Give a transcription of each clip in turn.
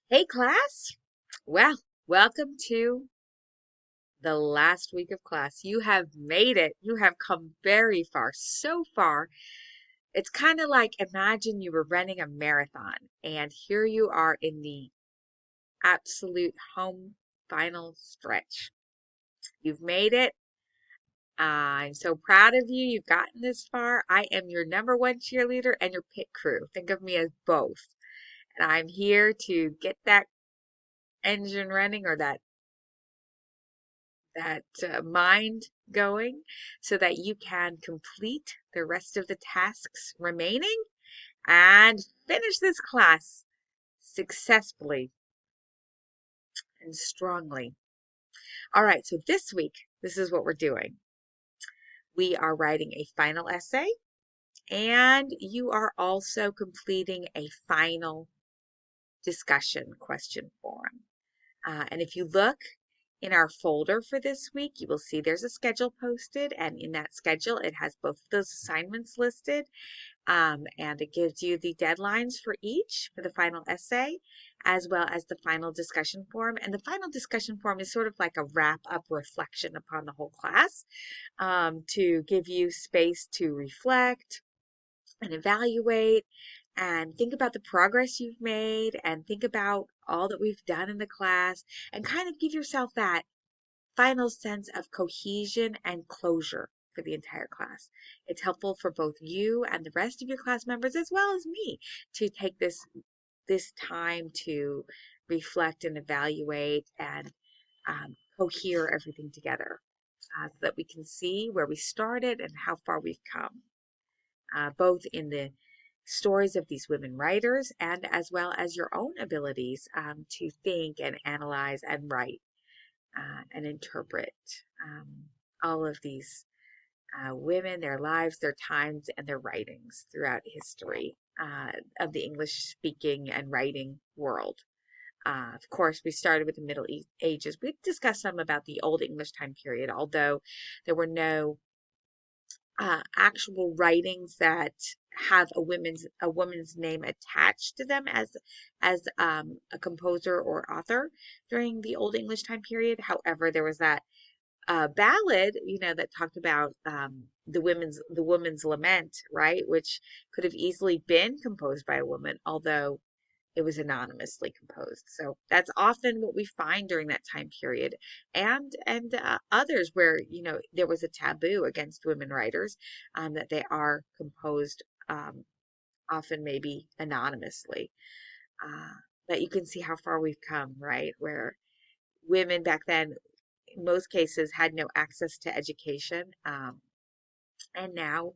Hey, class. Well, welcome to the last week of class. You have made it. You have come very far, so far. It's kind of like imagine you were running a marathon, and here you are in the absolute home final stretch. You've made it. I'm so proud of you. You've gotten this far. I am your number one cheerleader and your pit crew. Think of me as both. And I'm here to get that engine running or that mind going so that you can complete the rest of the tasks remaining and finish this class successfully and strongly. All right, so this week, this is what we're doing. We are writing a final essay, and you are also completing a final discussion question form. And if you look in our folder for this week, you will see there's a schedule posted, and in that schedule, it has both of those assignments listed, and it gives you the deadlines for each for the final essay, as well as the final discussion form. And the final discussion form is sort of like a wrap-up reflection upon the whole class, to give you space to reflect and evaluate and think about the progress you've made and think about all that we've done in the class and kind of give yourself that final sense of cohesion and closure for the entire class. It's helpful for both you and the rest of your class members as well as me to take this time to reflect and evaluate and cohere everything together, so that we can see where we started and how far we've come, both in the stories of these women writers and as well as your own abilities, to think and analyze and write, and interpret, all of these women, their lives, their times, and their writings throughout history, of the English speaking and writing world. Of course, we started with the Middle Ages. We discussed some about the Old English time period, although there were no actual writings that have a woman's name attached to them as a composer or author during the Old English time period. However, there was that ballad, that talked about the woman's lament, right, which could have easily been composed by a woman, although it was anonymously composed. So that's often what we find during that time period, and others where there was a taboo against women writers, that they are composed, often maybe anonymously. Uh, but you can see how far we've come, right? Where women back then, in most cases, had no access to education, and now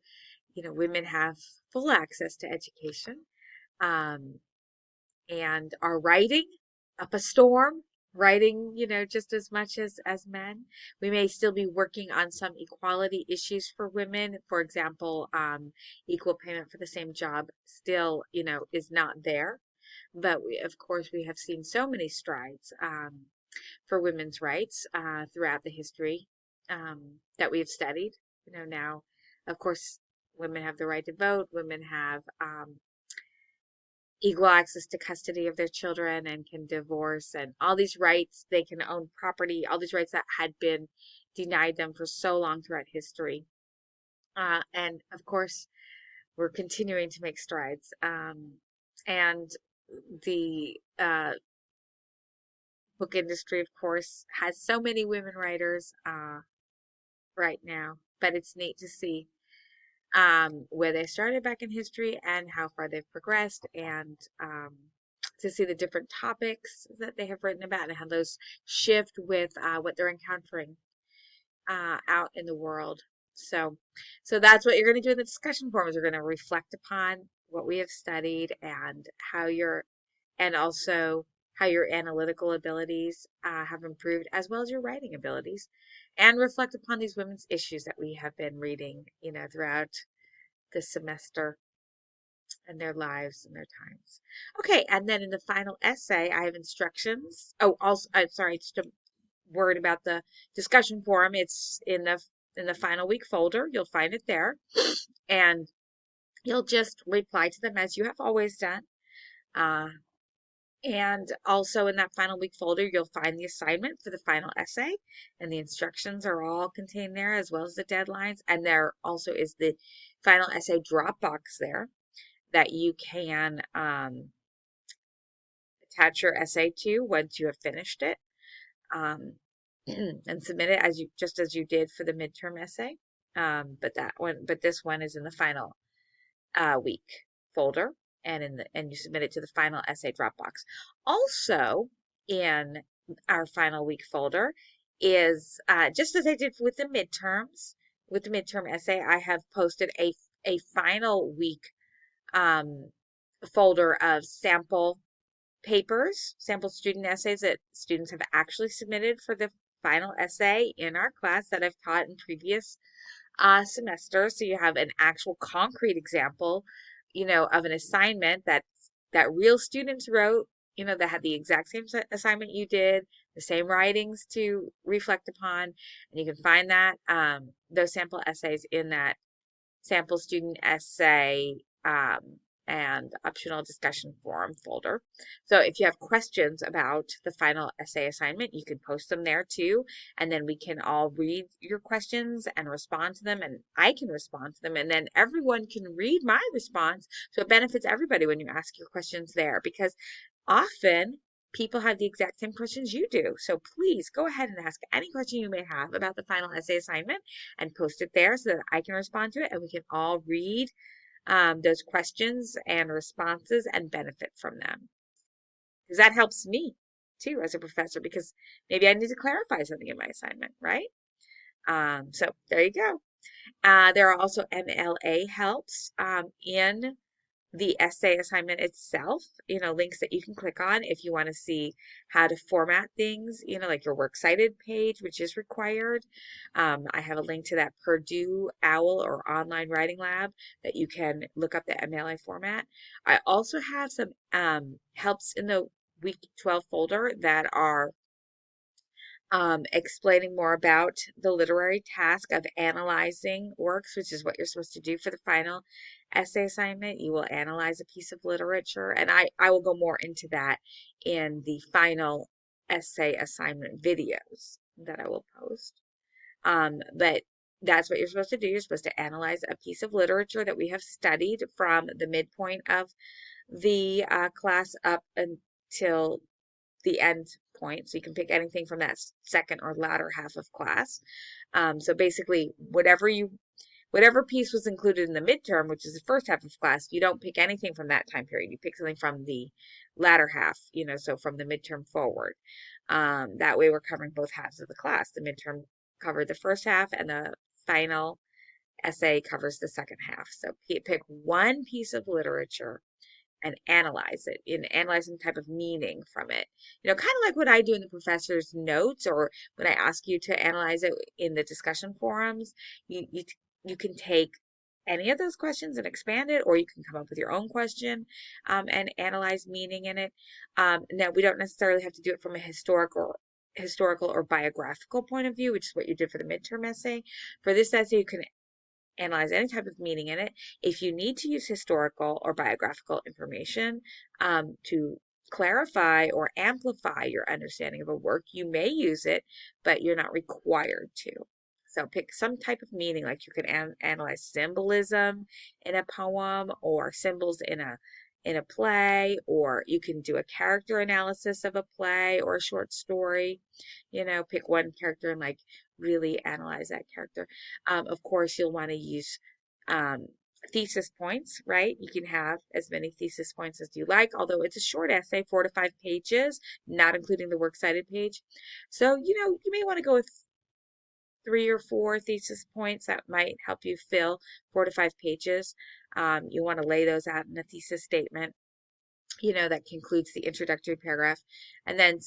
women have full access to education. Um, and are writing up a storm, writing, just as much as men. We may still be working on some equality issues for women. For example, equal payment for the same job still, is not there. But of course, we have seen so many strides, for women's rights, throughout the history, that we have studied. Now, of course, women have the right to vote. Women have, equal access to custody of their children and can divorce and all these rights. They can own property, all these rights that had been denied them for so long throughout history. And of course, we're continuing to make strides. And the book industry, of course, has so many women writers, right now, but it's neat to see, where they started back in history and how far they've progressed, and, to see the different topics that they have written about and how those shift with, what they're encountering, out in the world. So, so that's what you're going to do in the discussion forums. We're going to reflect upon what we have studied and and also how your analytical abilities, have improved, as well as your writing abilities, and reflect upon these women's issues that we have been reading, throughout the semester and their lives and their times. Okay, and then in the final essay, I have instructions. Oh, also, sorry, just a word about the discussion forum. It's in the final week folder. You'll find it there, and you'll just reply to them as you have always done. Uh, And also in that final week folder, you'll find the assignment for the final essay, and the instructions are all contained there, as well as the deadlines. And there also is the final essay Dropbox there that you can attach your essay to once you have finished it, um, and submit it as you did for the midterm essay. But this one is in the final week folder, and you submit it to the final essay Dropbox. Also, in our final week folder is just as I did with the midterms. With the midterm essay, I have posted a final week folder of sample papers, sample student essays that students have actually submitted for the final essay in our class that I've taught in previous semester. So you have an actual concrete example, of an assignment that real students wrote, that had the exact same assignment you did, the same writings to reflect upon. And you can find that, those sample essays in that sample student essay and optional discussion forum folder. So if you have questions about the final essay assignment, you can post them there too. And then we can all read your questions and respond to them, and I can respond to them. And then everyone can read my response. So it benefits everybody when you ask your questions there, because often people have the exact same questions you do. So please go ahead and ask any question you may have about the final essay assignment and post it there so that I can respond to it, and we can all read those questions and responses and benefit from them. Because that helps me too as a professor, because maybe I need to clarify something in my assignment, right? So there you go. There are also MLA helps in the essay assignment itself, links that you can click on if you want to see how to format things, like your works cited page, which is required. I have a link to that Purdue OWL or online writing lab that you can look up the MLA format. I also have some helps in the week 12 folder that are explaining more about the literary task of analyzing works, which is what you're supposed to do for the final essay assignment. You will analyze a piece of literature, and I will go more into that in the final essay assignment videos that I will post. But that's what you're supposed to do. You're supposed to analyze a piece of literature that we have studied from the midpoint of the class up until the end point. So you can pick anything from that second or latter half of class. So basically, whatever piece was included in the midterm, which is the first half of class, you don't pick anything from that time period. You pick something from the latter half, so from the midterm forward. That way we're covering both halves of the class. The midterm covered the first half, and the final essay covers the second half. So pick one piece of literature and analyze it, and analyze some type of meaning from it. Kind of like what I do in the professor's notes, or when I ask you to analyze it in the discussion forums. You can take any of those questions and expand it, or you can come up with your own question and analyze meaning in it. Now, we don't necessarily have to do it from a historical or biographical point of view, which is what you did for the midterm essay. For this essay, you can analyze any type of meaning in it. If you need to use historical or biographical information to clarify or amplify your understanding of a work, you may use it, but you're not required to. So pick some type of meaning, like you can analyze symbolism in a poem, or symbols in a play, or you can do a character analysis of a play or a short story. Pick one character and really analyze that character. Of course, you'll want to use um, thesis points, right? You can have as many thesis points as you like, although it's a short essay, 4 to 5 pages, not including the works cited page. So, you may want to go with 3 or 4 thesis points that might help you fill 4 to 5 pages. You want to lay those out in a thesis statement, that concludes the introductory paragraph. And then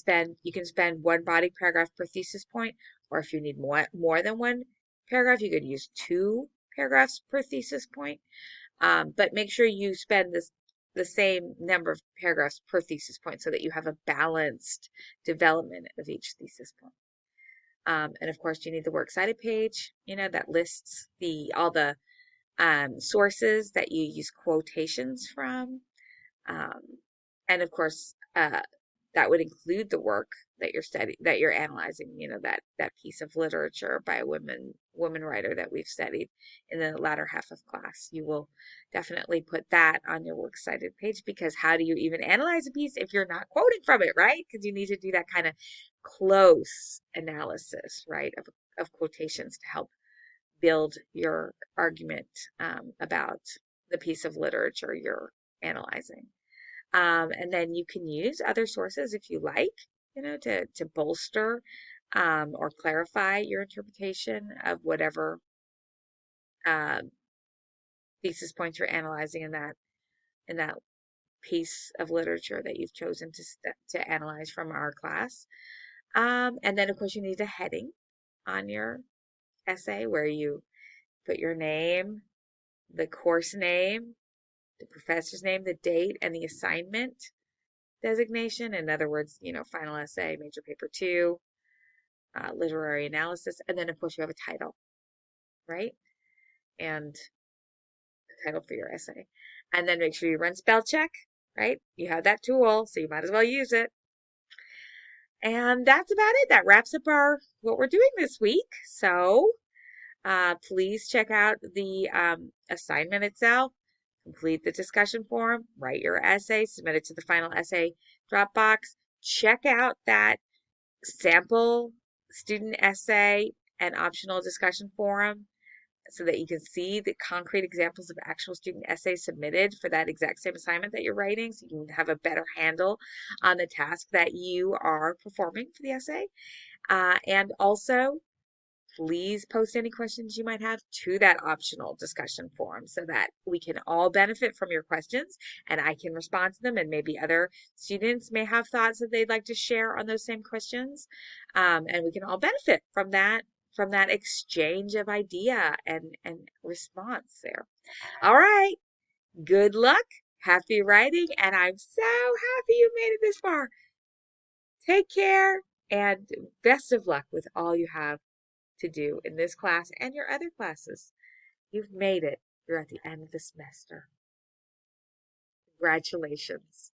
you can spend one body paragraph per thesis point, or if you need more than one paragraph, you could use 2 paragraphs per thesis point. But make sure you spend the same number of paragraphs per thesis point so that you have a balanced development of each thesis point. And of course, you need the works cited page, that lists all the sources that you use quotations from. Um, and of course, uh, that would include the work that you're studying, that you're analyzing, that piece of literature by a woman writer that we've studied in the latter half of class. You will definitely put that on your works cited page, because how do you even analyze a piece if you're not quoting from it, right? Because you need to do that kind of close analysis, right, of quotations to help build your argument about the piece of literature you're analyzing. And then you can use other sources if you like, to bolster or clarify your interpretation of whatever um, thesis points you're analyzing in that piece of literature that you've chosen to analyze from our class. And then, of course, you need a heading on your essay where you put your name, the course name, the professor's name, the date, and the assignment designation. In other words, final essay, major paper 2, literary analysis, and then of course you have a title, right? And the title for your essay. And then make sure you run spell check, right? You have that tool, so you might as well use it. And that's about it. That wraps up what we're doing this week. So please check out the assignment itself, complete the discussion forum, write your essay, submit it to the final essay Dropbox. Check out that sample student essay and optional discussion forum so that you can see the concrete examples of actual student essays submitted for that exact same assignment that you're writing, so you can have a better handle on the task that you are performing for the essay. And also, please post any questions you might have to that optional discussion forum so that we can all benefit from your questions and I can respond to them, and maybe other students may have thoughts that they'd like to share on those same questions. And we can all benefit from that exchange of idea and response there. All right. Good luck. Happy writing. And I'm so happy you made it this far. Take care and best of luck with all you have to do in this class and your other classes. You've made it. You're at the end of the semester. Congratulations.